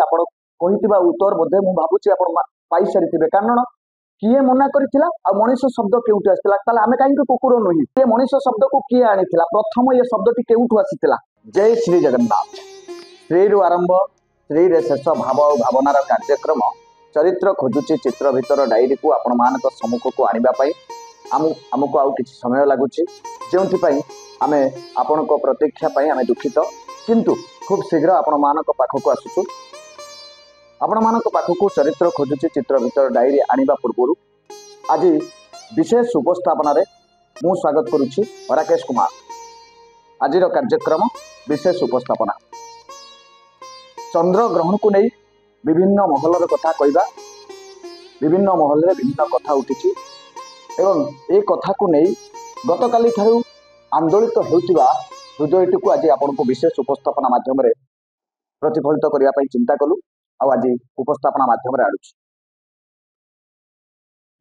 आपण कहितिबा उत्तर बोधे मु भाबुची आपण पाई सारिथिबे कारण किए मना करथिला आ मनुष्य शब्द केउठी आसिला ताले आमे काहे कुकुर नुही ये मनुष्य शब्द को किए आनिथिला प्रथम ये शब्दटी केउठु आसिथिला जय श्री जगन्नाथ श्री रु आरंभ श्री रे शेष भाव और भावनार कार्यक्रम चरित्र खोजुची चित्र भितर डायरी को आपण मानक सम्मुख को आनिबा पई आमको आउ किछि समय लागुची जेउथि पई आमे आपनको प्रतीक्षा पई आमे दुखित किंतु खूब शीघ्र आपण मानक पाखको आसुछु आपण मानक पाखको चरित्र खोजुची चित्र भितर डायरी आनिबा पूर्व आज विशेष उपस्थापन रे मु स्वागत करुछि राकेश कुमार आजिर कार्यक्रम विशेष उपस्थापना चंद्र ग्रहण को नहीं विभिन्न महलर कथा कहवा विभिन्न महल में विभिन्न कथा उठी एवं ए कथा को नहीं गतकाली ठारू आंदोलित होउतिबा हृदयटी को आज आपण को विशेष उपस्थापना माध्यम रे प्रतिफलित करने चिंता कलु आज उपस्थापना माध्यम रे आडुछि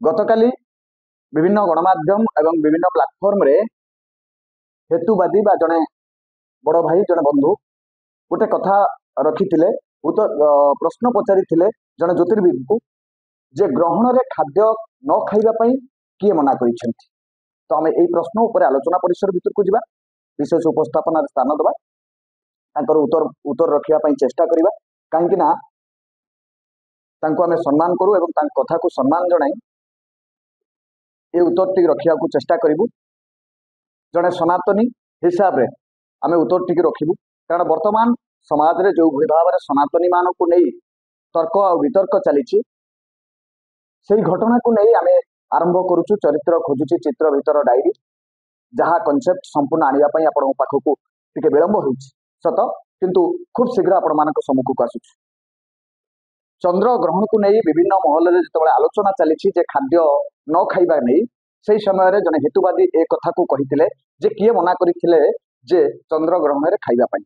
गतकाली विभिन्न गणमाध्यम एवं विभिन्न प्लाटफॉर्म रे हेतुवादी बा जने बड़ भाई जने बंधु गोटे कथा रखिथिले उत्तर प्रश्न पचारि जड़े ज्योतिर्विद को जे ग्रहण रे खाद्य न खाइबा पई किए मना करिसेंती तो आम यही प्रश्न उपर आलोचना परिसर भितर को जिबा विशेष उपस्थापन स्थान दबा तांकर उत्तर रखिया पई चेष्टा करिबा काहेकि ना तांको आमे सम्मान करू एवं तांक कथा को सम्मान जणाई ए उत्तर टी रखिया को चेष्टा करिबु जड़े सनातनी हिसाब रे आमे उत्तर टी रखिबु कारण वर्तमान समाज रे जो भाव में सनातनी मान को नहीं तर्क और वितर्क चली से घटना को नहीं आमे आरंभ करुचु चरित्र खोजुची चित्र भितर डायरी जहाँ कनसेप्ट संपूर्ण आने आपण पाखक टिके विलंब हो सत किंतु खूब शीघ्र आपण मान सम्मुख को आसुच चंद्र ग्रहण को नहीं विभिन्न महल में जो आलोचना चली खाद्य न खाइबा नहीं से समय जने हेतुवादी ए कथा को कही जे किए मना करथिले जे चंद्र ग्रहण में खाइबा पई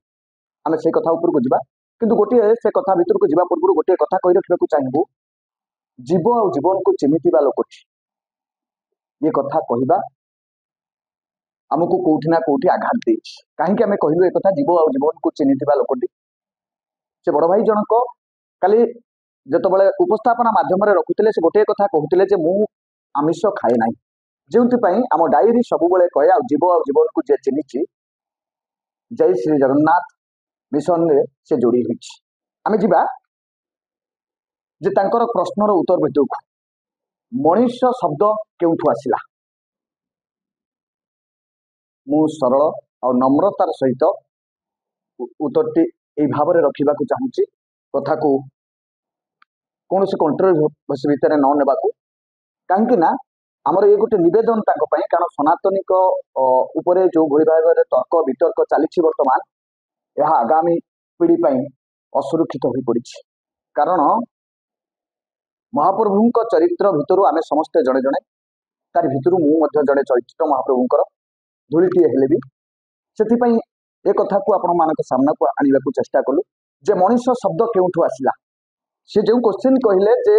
आमे से कथा ऊपर को जिबा किंतु गोटे से कथा भीतर को जिबा पूर्व गोटे कथा कहि रखिबा चाहिबू जीव और जीवन को चिन्हितिबा लोकटी ये कथा कहबा आमको कोठी ना कोठी आघात देछि काहे कि आमे कहिलु ए कथा जीव और जीवन को चिन्हितिबा लोकटी से बड़ भाई जनक काली जत बळे उपस्थापना माध्यम रे रखुतिले से गोटे कथा कहउतिले जे मु आमिष खाए नाही जेउति पई आम डायरी सब बळे कहे आ जीव और जीवन को जे चिन्हिछि जय श्री जगन्नाथ मिशन रे से जोड़ी हुई आमे जिबा जे तांकर प्रश्नर उत्तर भितर मनुष्य शब्द केउठु आसिला मु सरल और नम्रतार सहित उत्तरटी एई भाव रे रखिबा को चाहूची कथा को कौन से कंट्रोवर्सी भितर न नेबाकू काहेकि ना आमर ये गोटे निवेदन तांको पई कारण सनातनिक उपरे जो भଳି भाବରେ तर्क वितर्क चली वर्तमान यह आगामी पीढ़ी पर असुरक्षित हो पड़ी कारण महाप्रभु चरित्र भितर आमे समस्ते जड़े जड़े तार भितर मुझे जड़े चरित्र महाप्रभुंर धूलीटे हेले भी से ए कथा को आपण मान सामना को आने को चेष्टा कलु जे मनुष्य शब्द केउठु आसिला से जो क्वेश्चन कहले जे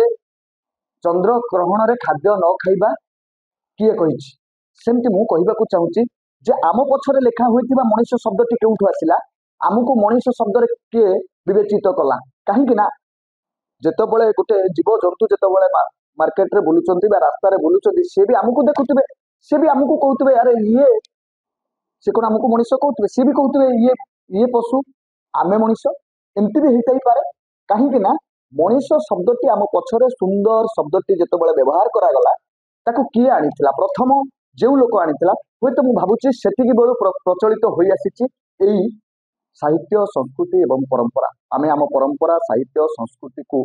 चंद्र ग्रहण रे खाद्य न खाइबा किए कहिछि सेमती मु कहबा को चाहूची जे आम पछरे लेखा होइतिबा मनुष्य शब्दटी केउठु आसिला आमको मनुष्य शब्द किए विवेचित कला कहीं ना जितेबले गोटे जीव जंतु जितेबले मार्केट रे बुलुचंती बा रास्ता रे बुलुचंती से भी आमको देखुथिबे से भी आमको कहउथिबे अरे ये से कोन आमको मनुष्य कहउथिबे से भी कहउथिबे ये पशु आमे मनुष्य एमती भी हेतै पारे कहीं ना मनुष्य शब्दटी आम पछरे सुंदर शब्दटी जितेबले व्यवहार करा गला ताको किए आनिथिला प्रथम जो लोक आनिथिला होय तो मु भाबुची सेतिकी बेलु प्रचलित होई आसीची एई साहित्य संस्कृति एवं परंपरा आमे आम परंपरा साहित्य संस्कृति को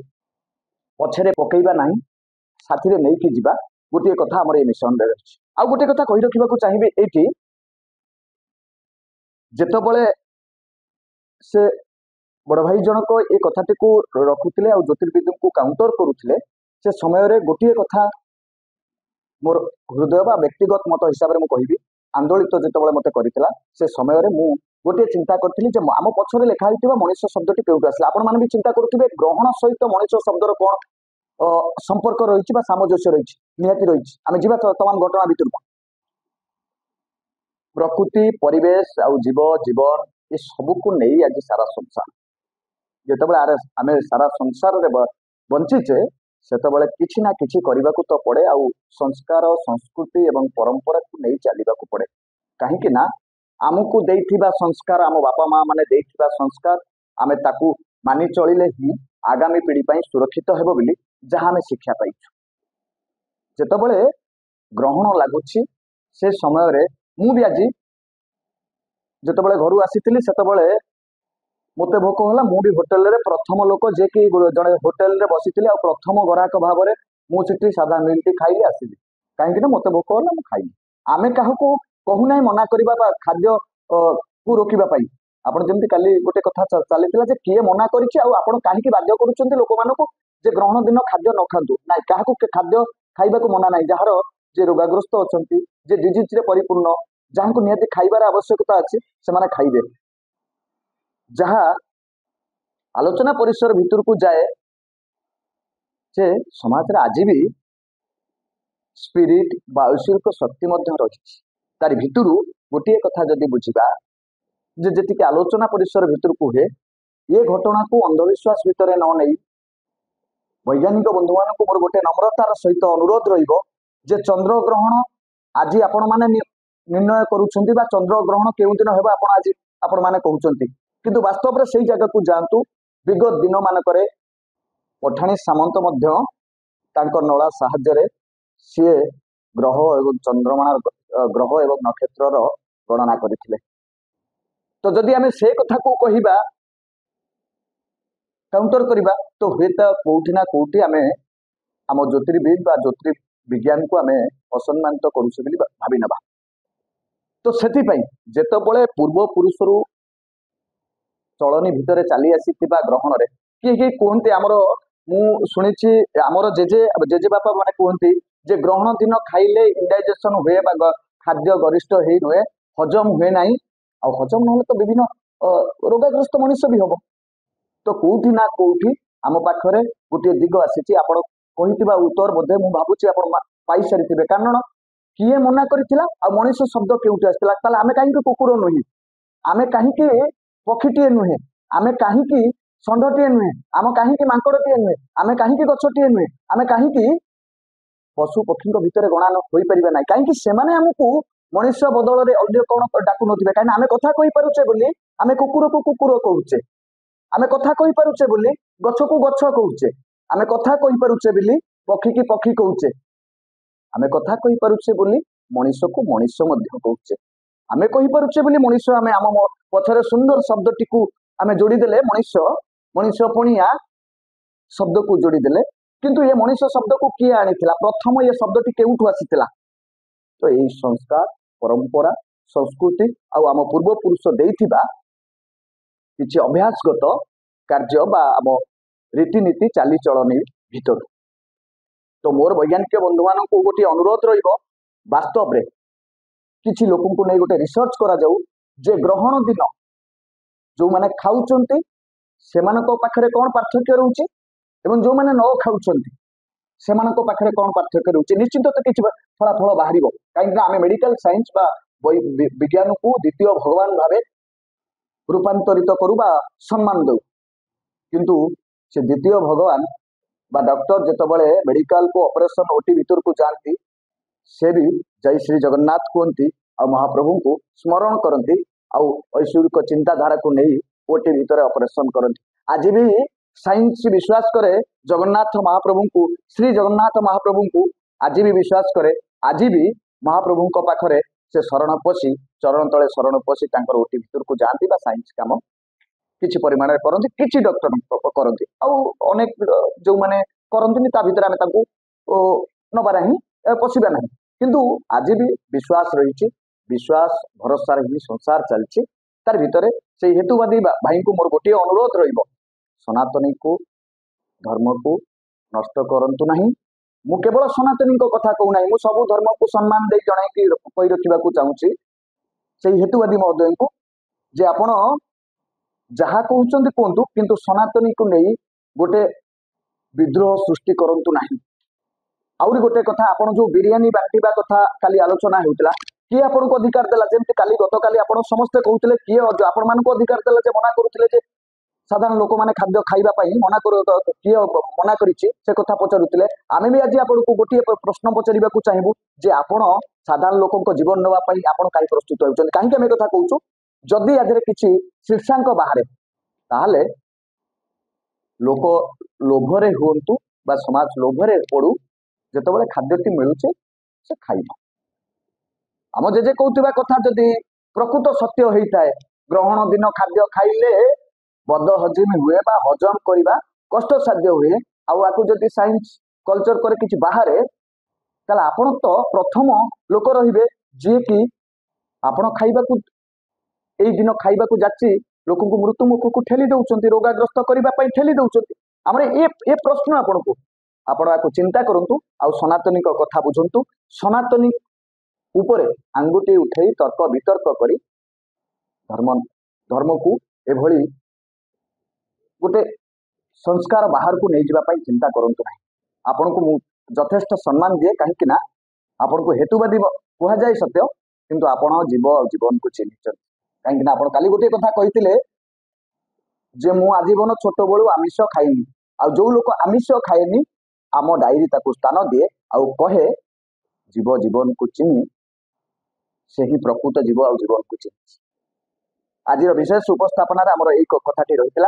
पछरे पकेइबा नाही साथी रे नै कि जिबा गोटे कथा हमर ए मिशन रे अछि आ गोटे कथा कहि रखिबा को चाहिबे एठी जेतबळे से बड़ भाई जनक ए कथाटी को रखुतिले आ ज्योतिर्विद को काउंटर करुतिले से समय रे गोटे कथा मोर हृदय बा व्यक्तिगत मत हिसाब रे मु कहिबी आंदोलित जेतबळे मते करितला से समय रे मु गोटे चिंता करथिली जे आम पछरे लेखा होइतिबा मनुष्य शब्दटी केउटु आसला आपण माने भी चिंता करुथिबे ग्रहण सहित मनुष्य शब्दर कोन संपर्क रहिछि बा सामंजस्य रहिछि निहाती रहिछि आमे जिबा तमाम घटना भितर प्रकृति परिवेश आ जीव जीवन ये सब को नहीं आज सारा संसार ଯେତେବେଳେ ଆମେ ସାରା ସଂସାରରେ ବଞ୍ଚିଛେ ସେତେବେଳେ କିଛି ନା କିଛି କରିବାକୁ ତ ପଡେ, ଆଉ ସଂସ୍କାର ସଂସ୍କୃତି ଏବଂ ପରମ୍ପରାକୁ ନେଇ ଚାଲିବାକୁ ପଡେ। କାହିଁକି ନା ଆମକୁ ଦେଇଥିବା ସଂସ୍କାର, ଆମ ବାପା ମା ମାନେ ଦେଇଥିବା ସଂସ୍କାର, ଆମେ ତାକୁ ମାନି ଚଳିଲେ ହିଁ ଆଗାମୀ ପିଢି ପାଇଁ ସୁରକ୍ଷିତ ହେବ ବୋଲି ଯାହା ଆମେ ଶିକ୍ଷା ପାଇଛୁ। ଯେତେବେଳେ ଗ୍ରହଣ ଲାଗୁଛି ସେ ସମୟରେ ମୁଁ ବି ଆଜି ଯେତେବେଳେ ଘରୁ ଆସିଥିଲି ସେତେବେଳେ ମତେ ଭୋକ ହେଲା। ମୁଁ ବି ହୋଟେଲରେ ପ୍ରଥମ ଲୋକ ଯେ କି ଜଣେ ହୋଟେଲରେ ବସିଥିଲି ଆଉ ପ୍ରଥମ ଗ୍ରାହକ ଭାବରେ ମୁଁ ସେଠି ସାଧା ମିଲ୍ଟି ଖାଇଲି ଆସିଲି। କାହିଁକି ନା ମତେ ଭୋକ ହେଲା, ମୁଁ ଖାଇଲି। ଆମେ କାହାକୁ କହୁନାହିଁ ମନା କରିବା ବା ଖାଦ୍ୟ କୁ ରୋକିବା ପାଇଁ। ଆପଣ ଯେମିତି କାଲି ଗୋଟେ କଥା ଚାଲିଥିଲା ଯେ କିଏ ମନା କରିଛି ଆଉ ଆପଣ କାହିଁକି ବାଧ୍ୟ କରୁଛନ୍ତି ଲୋକମାନଙ୍କୁ ଯେ ଗ୍ରହଣ ଦିନ ଖାଦ୍ୟ ନ ଖାଆନ୍ତୁ। ନାଇଁ, କାହାକୁ ଖାଦ୍ୟ ଖାଇବାକୁ ମନା ନାହିଁ। ଯାହାର ଯେ ରୋଗାଗ୍ରସ୍ତ ଅଛନ୍ତି, ଯେ ଡିଜିଜରେ ପରିପୂର୍ଣ୍ଣ, ଯାହାଙ୍କୁ ନିହାତି ଖାଇବାର ଆବଶ୍ୟକତା ଅଛି ସେମାନେ ଖାଇବେ। ଯାହା ଆଲୋଚନା ପରିସର ଭିତରକୁ ଯାଏ ଯେ ସମାଜରେ ଆଜି ବି ସ୍ପିରିଟ ବା ଐଶ୍ୱରିକ ଶକ୍ତି ମଧ୍ୟ ରହିଛି। ତାରି ଭିତରୁ ଗୋଟିଏ କଥା ଯଦି ବୁଝିବା ଯେ ଯେତିକି ଆଲୋଚନା ପରିସର ଭିତରକୁ ହୁଏ, ଏ ଘଟଣାକୁ ଅନ୍ଧବିଶ୍ୱାସ ଭିତରେ ନ ନେଇ ବୈଜ୍ଞାନିକ ବନ୍ଧୁମାନଙ୍କୁ ମୋର ଗୋଟେ ନମ୍ରତାର ସହିତ ଅନୁରୋଧ ରହିବ ଯେ ଚନ୍ଦ୍ରଗ୍ରହଣ ଆଜି ଆପଣମାନେ ନିର୍ଣ୍ଣୟ କରୁଛନ୍ତି ବା ଚନ୍ଦ୍ରଗ୍ରହଣ କେଉଁ ଦିନ ହେବ ଆପଣମାନେ କହୁଛନ୍ତି, କିନ୍ତୁ ବାସ୍ତବରେ ସେଇ ଜାଗାକୁ ଯାଆନ୍ତୁ। ବିଗତ ଦିନ ମାନଙ୍କରେ ପଠାଣି ସାମନ୍ତ ମଧ୍ୟ ତାଙ୍କ ନଳା ସାହାଯ୍ୟରେ ସିଏ ଗ୍ରହ ଏବଂ ଚନ୍ଦ୍ରମାଣ ଗ୍ରହ ଏବଂ ନକ୍ଷତ୍ରର ଗଣନା କରିଥିଲେ। ତ ଯଦି ଆମେ ସେ କଥାକୁ କହିବା, କାଉଣ୍ଟର କରିବା, ତ ହୁଏତ କୋଉଠି ନା କୋଉଠି ଆମେ ଆମ ଜ୍ୟୋତିର୍ବିଦ ବା ଜ୍ୟୋତିର୍ବିଜ୍ଞାନକୁ ଆମେ ଅସମ୍ମାନିତ କରୁଛୁ ବୋଲି ଭାବି ନେବା। ତ ସେଥିପାଇଁ ଯେତେବେଳେ ପୂର୍ବପୁରୁଷରୁ ଚଳନି ଭିତରେ ଚାଲି ଆସିଥିବା ଗ୍ରହଣରେ କିଏ କିଏ କୁହନ୍ତି, ଆମର ମୁଁ ଶୁଣିଛି ଆମର ଜେଜେବାପା ମାନେ କୁହନ୍ତି ଯେ ଗ୍ରହଣ ଦିନ ଖାଇଲେ ଇଣ୍ଡାଇଜେସନ ହୁଏ ବା ଖାଦ୍ୟ ଗରିଷ୍ଠ ହେଇ ରୁହେ, ହଜମ ହୁଏ ନାହିଁ। ଆଉ ହଜମ ନହେଲେ ତ ବିଭିନ୍ନ ରୋଗାଗ୍ରସ୍ତ ମଣିଷ ବି ହବ। ତ କୋଉଠି ନା କୋଉଠି ଆମ ପାଖରେ ଗୋଟିଏ ଦିଗ ଆସିଛି। ଆପଣ କହିଥିବା ଉତ୍ତର ବୋଧେ ମୁଁ ଭାବୁଛି ଆପଣ ପାଇସାରିଥିବେ। କାରଣ କିଏ ମନା କରିଥିଲା ଆଉ ମଣିଷ ଶବ୍ଦ କେଉଁଠି ଆସିଥିଲା? ତାହେଲେ ଆମେ କାହିଁକି କୁକୁର ନୁହେଁ? ଆମେ କାହିଁକି ପକ୍ଷୀଟିଏ ନୁହେଁ? ଆମେ କାହିଁକି ଷଣ୍ଢଟିଏ ନୁହେଁ? ଆମେ କାହିଁକି ମାଙ୍କଡଟିଏ ନୁହେଁ? ଆମେ କାହିଁକି ଗଛଟିଏ ନୁହେଁ? ଆମେ କାହିଁକି ପଶୁ ପକ୍ଷୀଙ୍କ ଭିତରେ ଗଣା ହୋଇପାରିବା ନାହିଁ? କାହିଁକି ସେମାନେ ଆମକୁ ମଣିଷ ବଦଳରେ ଅନ୍ୟ କଣ ଡାକୁ ନଥିବେ? କାହିଁକି ଆମେ କଥା କହିପାରୁଛେ ବୋଲି ଆମେ କୁକୁରକୁ କୁକୁର କହୁଛେ, ଆମେ କଥା କହିପାରୁଛେ ବୋଲି ଗଛକୁ ଗଛ କହୁଛେ, ଆମେ କଥା କହିପାରୁଛେ ବୋଲି ପକ୍ଷୀକି ପକ୍ଷୀ କହୁଛେ, ଆମେ କଥା କହିପାରୁଛେ ବୋଲି ମଣିଷକୁ ମଣିଷ ମଧ୍ୟ କହୁଛେ। ଆମେ କହିପାରୁଛେ ବୋଲି ମଣିଷ, ଆମେ ଆମ ପଛରେ ସୁନ୍ଦର ଶବ୍ଦଟିକୁ ଆମେ ଯୋଡ଼ିଦେଲେ ମଣିଷ ପଣିଆ ଶବ୍ଦକୁ ଯୋଡ଼ିଦେଲେ। କିନ୍ତୁ ଏ ମଣିଷ ଶବ୍ଦକୁ କିଏ ଆଣିଥିଲା? ପ୍ରଥମ ଏ ଶବ୍ଦଟି କେଉଁଠୁ ଆସିଥିଲା? ତ ଏଇ ସଂସ୍କାର, ପରମ୍ପରା, ସଂସ୍କୃତି ଆଉ ଆମ ପୂର୍ବପୁରୁଷ ଦେଇଥିବା କିଛି ଅଭ୍ୟାସଗତ କାର୍ଯ୍ୟ ବା ଆମ ରୀତିନୀତି ଚାଲିଚଳନି ଭିତରୁ। ତ ମୋର ବୈଜ୍ଞାନିକ ବନ୍ଧୁମାନଙ୍କୁ ଗୋଟିଏ ଅନୁରୋଧ ରହିବ, ବାସ୍ତବରେ କିଛି ଲୋକଙ୍କୁ ନେଇ ଗୋଟେ ରିସର୍ଚ୍ଚ କରାଯାଉ ଯେ ଗ୍ରହଣ ଦିନ ଯୋଉମାନେ ଖାଉଛନ୍ତି ସେମାନଙ୍କ ପାଖରେ କଣ ପାର୍ଥକ୍ୟ ରହୁଛି ଏବଂ ଯୋଉମାନେ ନ ଖାଉଛନ୍ତି ସେମାନଙ୍କ ପାଖରେ କଣ ପାର୍ଥକ୍ୟ ରହୁଛି। ନିଶ୍ଚିତ ତ କିଛି ଫଳାଫଳ ବାହାରିବ। କାହିଁକିନା ଆମେ ମେଡିକାଲ ସାଇନ୍ସ ବା ବିଜ୍ଞାନକୁ ଦ୍ୱିତୀୟ ଭଗବାନ ଭାବେ ରୂପାନ୍ତରିତ କରୁ ବା ସମ୍ମାନ ଦଉ, କିନ୍ତୁ ସେ ଦ୍ୱିତୀୟ ଭଗବାନ ବା ଡକ୍ଟର ଯେତେବେଳେ ମେଡିକାଲକୁ ଅପରେସନ ଓଟି ଭିତରକୁ ଯାଆନ୍ତି ସେ ବି ଜୟ ଶ୍ରୀ ଜଗନ୍ନାଥ କୁହନ୍ତି ଆଉ ମହାପ୍ରଭୁଙ୍କୁ ସ୍ମରଣ କରନ୍ତି ଆଉ ଐଶ୍ୱରିକ ଚିନ୍ତାଧାରାକୁ ନେଇ ଓଟି ଭିତରେ ଅପରେସନ କରନ୍ତି। ଆଜି ବି ସାଇନ୍ସ ବିଶ୍ୱାସ କରେ ଜଗନ୍ନାଥ ମହାପ୍ରଭୁଙ୍କୁ, ଶ୍ରୀ ଜଗନ୍ନାଥ ମହାପ୍ରଭୁଙ୍କୁ ଆଜି ବି ବିଶ୍ୱାସ କରେ। ଆଜି ବି ମହାପ୍ରଭୁଙ୍କ ପାଖରେ ସେ ଶରଣ ପଶି ଚରଣ ତଳେ ଶରଣ ପଶି ତାଙ୍କର ଓଟି ଭିତରକୁ ଯାଆନ୍ତି ବା ସାଇନ୍ସ କାମ କିଛି ପରିମାଣରେ କରନ୍ତି, କିଛି ଡକ୍ଟର କରନ୍ତି ଆଉ ଅନେକ ଯୋଉମାନେ କରନ୍ତିନି ତା ଭିତରେ ଆମେ ତାଙ୍କୁ ନବା ନାହିଁ, ପଶିବା ନାହିଁ। କିନ୍ତୁ ଆଜି ବି ବିଶ୍ୱାସ ରହିଛି, ବିଶ୍ୱାସ ଭରସାରେ ହିଁ ସଂସାର ଚାଲିଛି। ତାର ଭିତରେ ସେଇ ହେତୁବାଦୀ ଭାଇଙ୍କୁ ମୋର ଗୋଟିଏ ଅନୁରୋଧ ରହିବ, ସନାତନୀକୁ ଧର୍ମକୁ ନଷ୍ଟ କରନ୍ତୁ ନାହିଁ। ମୁଁ କେବଳ ସନାତନୀଙ୍କ କଥା କହୁନାହିଁ, ମୁଁ ସବୁ ଧର୍ମକୁ ସମ୍ମାନ ଦେଇ ଜଣାଇକି କହି ରଖିବାକୁ ଚାହୁଁଛି ସେଇ ହେତୁବାଦୀ ମହୋଦୟଙ୍କୁ ଯେ ଆପଣ ଯାହା କହୁଛନ୍ତି କୁହନ୍ତୁ, କିନ୍ତୁ ସନାତନୀକୁ ନେଇ ଗୋଟେ ବିଦ୍ରୋହ ସୃଷ୍ଟି କରନ୍ତୁ ନାହିଁ। ଆହୁରି ଗୋଟେ କଥା, ଆପଣ ଯୋଉ ବିରିୟାନୀ ବାଣ୍ଟିବା କଥା କାଲି ଆଲୋଚନା ହେଉଥିଲା, କିଏ ଆପଣଙ୍କୁ ଅଧିକାର ଦେଲା? ଯେମିତି ଗତକାଲି ଆପଣ ସମସ୍ତେ କହୁଥିଲେ କିଏ ଆପଣ ମାନଙ୍କୁ ଅଧିକାର ଦେଲା ଯେ ମନା କରୁଥିଲେ ଯେ साधारण लोक मैंने खाद्य खाइबा पई मना कर किए मना करिछि से कथा पचारुतिले आमे भी आज आपको गोटे प्रश्न पचारिबा को चाहबू जे आपण साधारण लोक जीवन नवा पई आपण काई प्रस्तुत होउछन काहे आमे कथा कहूछु जदि आधरे किछि शीर्षांक बाहरे ताहले लोक लोभरे हुंतु बा समाज लोभरे पड़ू जेतेबेले खाद्यटी मिलुचे से खाइबा आम जेजे कहूथिबा कथा जदि प्रकृत सत्य होइताए ग्रहण दिन खाद्य खाइले बद हजम हुए बा हजम करवा कष्ट साध्य हुए आकु जदि साइंस कल्चर करे किछि बाहरे ताले आपण तो प्रथम लोक रहिबे जे कि आपण खाइबाकू एई दिन खाइबाकू जाची लोक को मृत्यु मुख को ठेली दउचंती रोगाग्रस्त करबा पई ठेली दउचंती हमरे ए प्रश्न आपनको आपण आकु चिंता करंतु आ सनातनी को कथा बुझंतु सनातनी ऊपर आंगुठी उठेई तर्क वितर्क करी धर्म धर्म को एभली गोटे संस्कार बाहर को नहीं जावाई चिंता करंतु नहीं आपण को मु यथेष्ट सम्मान दिए कहीं ना आपण को हेतुवादी कह जाए सत्य किंतु आपण जीव जीवन को चिन्ह कहीं ना काली गोटे कथा कही जे मु आजीवन छोट बड़ू आमिष खाइनी आ जो लोक आमिष खाएनी आम डायरी ताकू स्थान दिए आउ कहे जीव जीवन को चिन्ह से ही प्रकृत जीव आ जीवन को चिन्ह आज विशेष उपस्थापन आमर यही कथाटी रही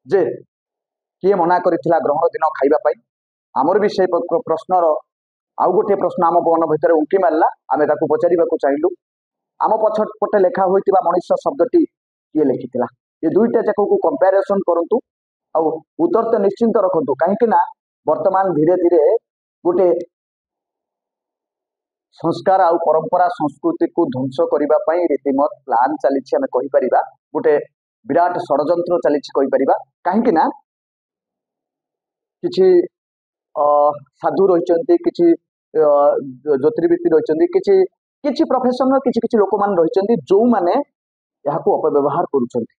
जे किए मना करिथिला ग्रहण दिन खाइबा पाई आमर भी से प्रश्नर आउ गोटे प्रश्न आम मन भितर उंकी मारला आमे ताकू पचारिबाकू चाहिलु आम पछपटे लेखा होइतिबा मनुष्य शब्दटी किए लिखिथिला ये दुईटा जाक को कंपैरिजन करंतु आ उत्तर तो निश्चिंत रखंतु कहीं ना वर्तमान धीरे धीरे गोटे संस्कार आउ परंपरा संस्कृति को ध्वंस करबा पई रीतिमत प्लान चली आमे कहि परिबा गोटे विराट षडयंत्र चली कहि परिबा कहीं ना किछि साधु रहिचंती किछि ज्योतिर्विद रहिचंती किछि किछि प्रोफेशनल किछि किछि लोक मान रहिचंती जो माने याकू अपव्यवहार करूचंती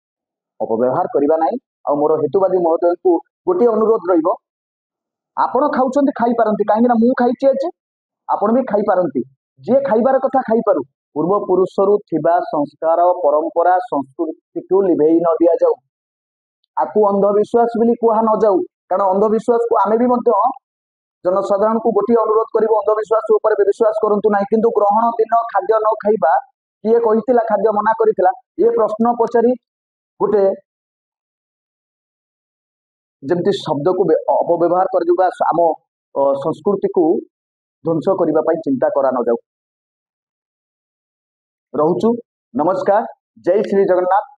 अपव्यवहार करिबा नाही आ मोर हेतुवादी महोदय को गोटे अनुरोध रहिबो आपण खाउचंती खाई पारंती काहे ना मु खाइछि आज आपण भी खाई पारंती जे खाइबार कथा खाई पारु पूर्व पुरुषरु थिबा संस्कार परंपरा संस्कृति को लिभेई न दिया जाऊ आकु अंधविश्वास बोली कुहा न जाऊ कारण अंधविश्वास को आमे भी मध्य जनसाधारण को गोटे अनुरोध करिबो अंधविश्वास ऊपर विश्वास करंतु नाही किंतु ग्रहण दिन खाद्य न खाइबा किए कहितिला खाद्य मना करितिला ये प्रश्न पचारि गोटे जमती शब्द को अपव्यवहार कर आम संस्कृति को ध्वंस करबा पई चिंता करा न जाऊ। रहुचु नमस्कार जय श्री जगन्नाथ।